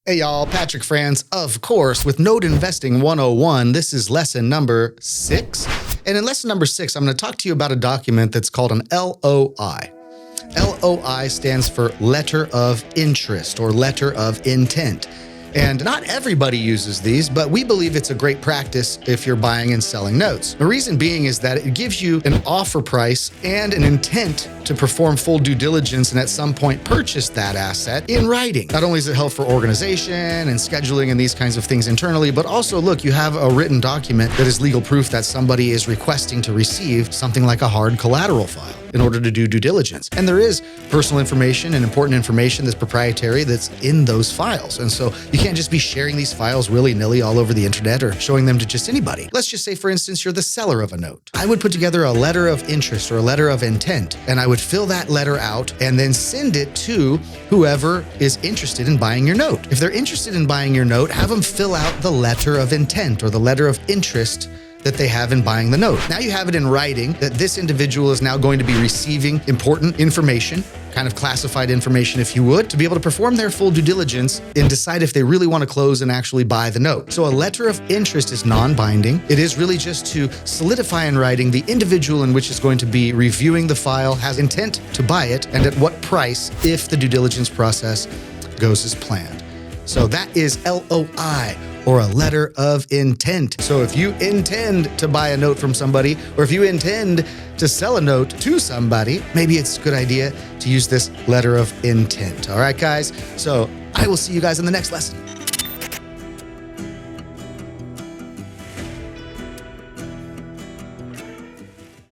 Hey y'all, Patrick Franz, of course, with Note Investing 101. This is lesson number 6. And in lesson number 6, I'm going to talk to you about a document that's called an LOI. LOI stands for Letter of Interest or Letter of Intent. And not everybody uses these, but we believe it's a great practice if you're buying and selling notes. The reason being is that it gives you an offer price and an intent to perform full due diligence and at some point purchase that asset in writing. Not only does it help for organization and scheduling and these kinds of things internally, but also look, you have a written document that is legal proof that somebody is requesting to receive something like a hard collateral file in order to do due diligence. And there is personal information and important information that's proprietary that's in those files. And so you can't just be sharing these files willy-nilly all over the internet or showing them to just anybody. Let's just say, for instance, you're the seller of a note. I would put together a letter of interest or a letter of intent, and I would fill that letter out and then send it to whoever is interested in buying your note. If they're interested in buying your note, have them fill out the letter of intent or the letter of interest that they have in buying the note. Now you have it in writing that this individual is now going to be receiving important information, kind of classified information if you would, to be able to perform their full due diligence and decide if they really want to close and actually buy the note. So a letter of interest is non-binding. It is really just to solidify in writing the individual in which is going to be reviewing the file has intent to buy it and at what price if the due diligence process goes as planned. So that is LOI, or a letter of intent. So if you intend to buy a note from somebody, or if you intend to sell a note to somebody, maybe it's a good idea to use this letter of intent. All right, guys? So I will see you guys in the next lesson.